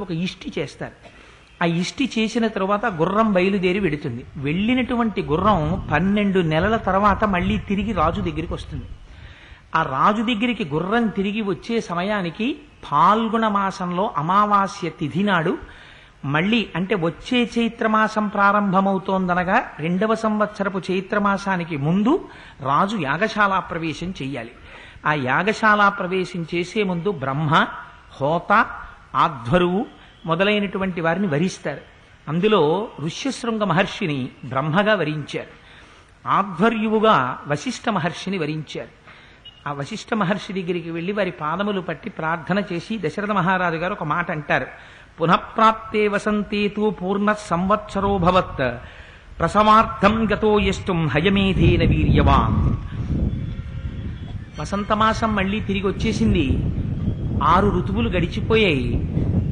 ఒక ఇష్టి చేస్తారు. ఆ ఇష్టి చేసిన తర్వాత గుర్రం బయలుదేరి వెడుతుంది. వెళ్ళినటువంటి గుర్రం 12 నెలల తర్వాత మళ్ళీ తిరిగి రాజు దగ్గరికి వస్తుంది. ఆ రాజు దగ్గరికి గుర్రం తిరిగి వచ్చే సమయానికి ఫాల్గుణ మాసంలో అమావాస్య తిథి నాడు మళ్ళీ, అంటే వచ్చే చైత్రమాసం ప్రారంభమవుతోందనగా 2వ సంవత్సరపు చైత్రమాసానికి ముందు రాజు యాగశాలా ప్రవేశం చెయ్యాలి. ఆ యాగశాలా ప్రవేశం చేసే ముందు బ్రహ్మ, హోత, ఆధ్వరువు మొదలైనటువంటి వారిని వరిస్తారు. అందులో ఋష్యశృంగ మహర్షిని బ్రహ్మగా వరించారు. ఆధ్వర్యువుగా వశిష్ఠ మహర్షిని వరించారు. ఆ వశిష్ఠ మహర్షి దగ్గరికి వెళ్లి వారి పాదములు పట్టి ప్రార్థన చేసి దశరథ మహారాజు గారు ఒక మాట అంటారు. పునఃప్రాప్తే వసంతేతు పూర్ణ సంవత్సరోభవత్ ప్రసవార్థం గతో యష్టుం హయమేధేన వీర్యవాన్. వసంతమాసం మళ్ళీ తిరిగి వచ్చేసింది. 6 ఋతువులు గడిచిపోయాయి.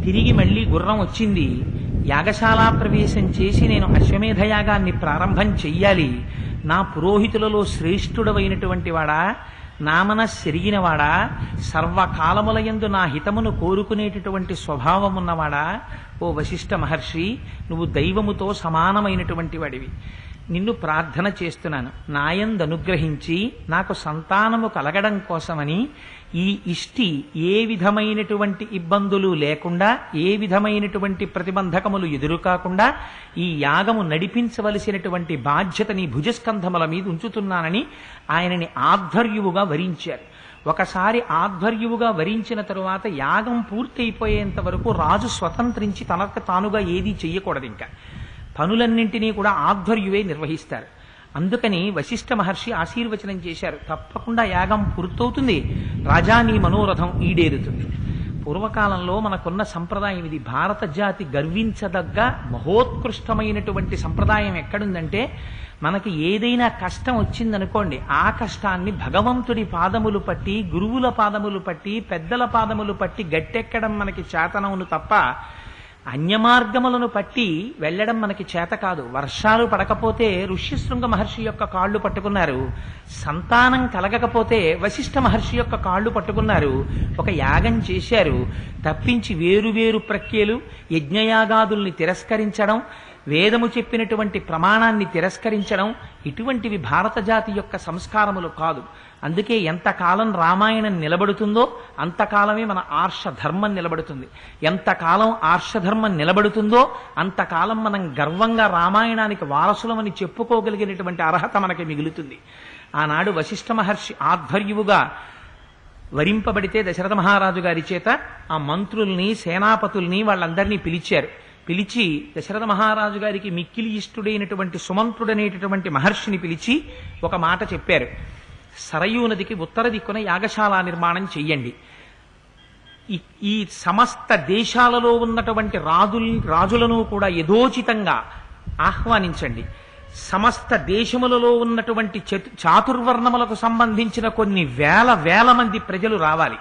తిరిగి మళ్ళీ గుర్రం వచ్చింది. యాగశాలా ప్రవేశం చేసి నేను అశ్వమేధ యాగాన్ని ప్రారంభం చెయ్యాలి. నా పురోహితులలో శ్రేష్ఠుడవైనటువంటి వాడా, నా మనస్సెరిగినవాడా, సర్వకాలములయందు నా హితమును కోరుకునేటటువంటి స్వభావమున్నవాడా, ఓ వశిష్ఠ మహర్షి, నువ్వు దైవముతో సమానమైనటువంటి వాడివి. నిన్ను ప్రార్థన చేస్తున్నాను. నాయందు అనుగ్రహించి నాకు సంతానము కలగడం కోసమని ఈ ఇష్టి ఏ విధమైనటువంటి ఇబ్బందులు లేకుండా, ఏ విధమైనటువంటి ప్రతిబంధకములు ఎదురుకాకుండా ఈ యాగము నడిపించవలసినటువంటి బాధ్యత నీ భుజస్కంధముల మీద ఉంచుతున్నానని ఆయనని ఆధ్వర్యువుగా వరించారు. ఒకసారి ఆధ్వర్యువుగా వరించిన తరువాత యాగం పూర్తయిపోయేంత వరకు రాజు స్వతంత్రించి తనకు తానుగా ఏదీ చెయ్యకూడదు. ఇంకా పనులన్నింటినీ కూడా ఆధ్వర్యువే నిర్వహిస్తారు. అందుకని వశిష్ఠ మహర్షి ఆశీర్వచనం చేశారు, తప్పకుండా యాగం పూర్తవుతుంది, రాజా నీ మనోరథం ఈడేరుతుంది. పూర్వకాలంలో మనకున్న సంప్రదాయం ఇది. భారత జాతి గర్వించదగ్గ మహోత్కృష్టమైనటువంటి సంప్రదాయం ఎక్కడుందంటే, మనకి ఏదైనా కష్టం వచ్చిందనుకోండి, ఆ కష్టాన్ని భగవంతుడి పాదములు పట్టి, గురువుల పాదములు పట్టి, పెద్దల పాదములు పట్టి గట్టెక్కడం మనకి చేతనవును తప్ప అన్యమార్గములను పట్టి వెళ్ళడం మనకి చేత కాదు. వర్షాలు పడకపోతే ఋష్యశృంగ మహర్షి యొక్క కాళ్ళు పట్టుకున్నారు. సంతానం కలగకపోతే వశిష్ఠ మహర్షి యొక్క కాళ్ళు పట్టుకున్నారు. ఒక యాగం చేశారు. తప్పించి వేరువేరు ప్రక్రియలు, యజ్ఞయాగాదుల్ని తిరస్కరించడం, వేదము చెప్పినటువంటి ప్రమాణాన్ని తిరస్కరించడం, ఇటువంటివి భారత జాతి యొక్క సంస్కారములు కాదు. అందుకే ఎంతకాలం రామాయణం నిలబడుతుందో అంతకాలమే మన ఆర్షధర్మం నిలబడుతుంది. ఎంతకాలం ఆర్షధర్మం నిలబడుతుందో అంతకాలం మనం గర్వంగా రామాయణానికి వారసులమని చెప్పుకోగలిగినటువంటి అర్హత మనకి మిగులుతుంది. ఆనాడు వశిష్ఠ మహర్షి ఆధ్వర్యువుగా వరింపబడితే దశరథ మహారాజు గారి చేత ఆ మంత్రుల్ని, సేనాపతుల్ని వాళ్ళందరినీ పిలిచారు. పిలిచి దశరథ మహారాజు గారికి మిక్కిలి ఇష్టుడైనటువంటి సుమంత్రుడనేటటువంటి మహర్షిని పిలిచి ఒక మాట చెప్పారు. సరయూ నదికి ఉత్తర దిక్కున యాగశాల నిర్మాణం చెయ్యండి. ఈ సమస్త దేశాలలో ఉన్నటువంటి రాజులను కూడా యథోచితంగా ఆహ్వానించండి. సమస్త దేశములలో ఉన్నటువంటి చాతుర్వర్ణములకు సంబంధించిన కొన్ని వేల మంది ప్రజలు రావాలి.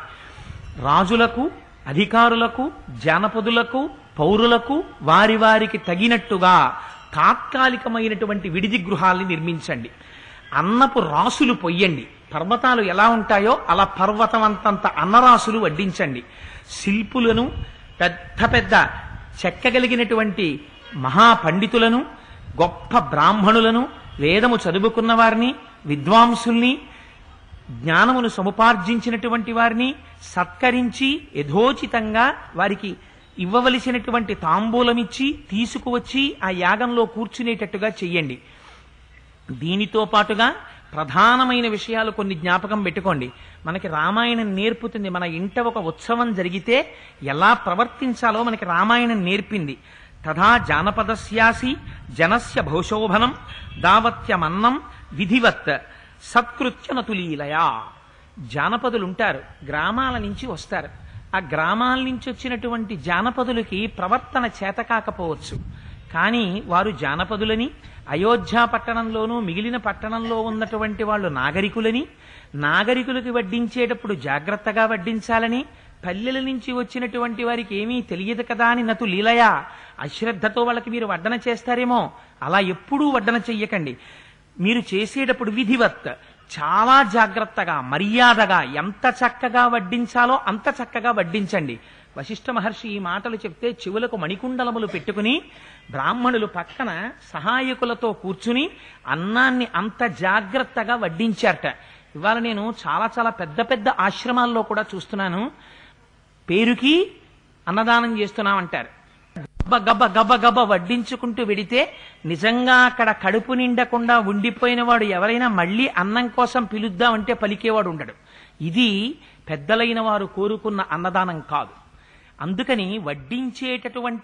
రాజులకు, అధికారులకు, జానపదులకు, పౌరులకు వారి వారికి తగినట్టుగా తాత్కాలికమైనటువంటి విడిది గృహాల్ని నిర్మించండి. అన్నపు రాసులు పొయ్యండి. పర్వతాలు ఎలా ఉంటాయో అలా పర్వతం అంతంత అన్నరాసులు వడ్డించండి. శిల్పులను, పెద్ద పెద్ద చెక్కగలిగినటువంటి మహాపండితులను, గొప్ప బ్రాహ్మణులను, వేదము చదువుకున్న వారిని, విద్వాంసుల్ని, జ్ఞానమును సముపార్జించినటువంటి వారిని సత్కరించి యథోచితంగా వారికి ఇవ్వవలసినటువంటి తాంబూలమిచ్చి తీసుకువచ్చి ఆ యాగంలో కూర్చునేటట్టుగా చెయ్యండి. దీనితో పాటుగా ప్రధానమైన విషయాలు కొన్ని జ్ఞాపకం పెట్టుకోండి. మనకి రామాయణం నేర్పుతుంది. మన ఇంట ఒక ఉత్సవం జరిగితే ఎలా ప్రవర్తించాలో మనకి రామాయణం నేర్పింది. తథా జానపదస్యాసి జనస్య భౌశోభనం దావత్యమన్నం విధివత్ సత్కృత్య నతులీలయా. జానపదులుంటారు, గ్రామాల నుంచి వస్తారు. ఆ గ్రామాల నుంచి వచ్చినటువంటి జానపదులకి ప్రవర్తన చేత కాకపోవచ్చు, కానీ వారు జానపదులని, అయోధ్య పట్టణంలోనూ మిగిలిన పట్టణంలో ఉన్నటువంటి వాళ్ళు నాగరికులని, నాగరికులకి వడ్డించేటప్పుడు జాగ్రత్తగా వడ్డించాలని, పల్లెల నుంచి వచ్చినటువంటి వారికి ఏమీ తెలియదు కదా అని నతు లీలయా, అశ్రద్ధతో వాళ్ళకి మీరు వడ్డన చేస్తారేమో, అలా ఎప్పుడూ వడ్డన చెయ్యకండి. మీరు చేసేటప్పుడు విధివత్, చాలా జాగ్రత్తగా, మర్యాదగా, ఎంత చక్కగా వడ్డించాలో అంత చక్కగా వడ్డించండి. వశిష్ఠ మహర్షి ఈ మాటలు చెప్తే చెవులకు మణికుండలములు పెట్టుకుని బ్రాహ్మణులు పక్కన సహాయకులతో కూర్చుని అన్నాన్ని అంత జాగ్రత్తగా వడ్డించారట. ఇవాళ నేను చాలా చాలా పెద్ద పెద్ద ఆశ్రమాల్లో కూడా చూస్తున్నాను, పేరుకి అన్నదానం చేస్తున్నామంటారు. గబ్బ గబ్బ గబ్బ గబ్బ వడ్డించుకుంటూ వెడితే నిజంగా అక్కడ కడుపు నిండకుండా ఉండిపోయిన వాడు ఎవరైనా మళ్ళీ అన్నం కోసం పిలుద్దామంటే పలికేవాడు ఉండడు. ఇది పెద్దలైన వారు కోరుకున్న అన్నదానం కాదు. అందుకని వడ్డించేటటువంటి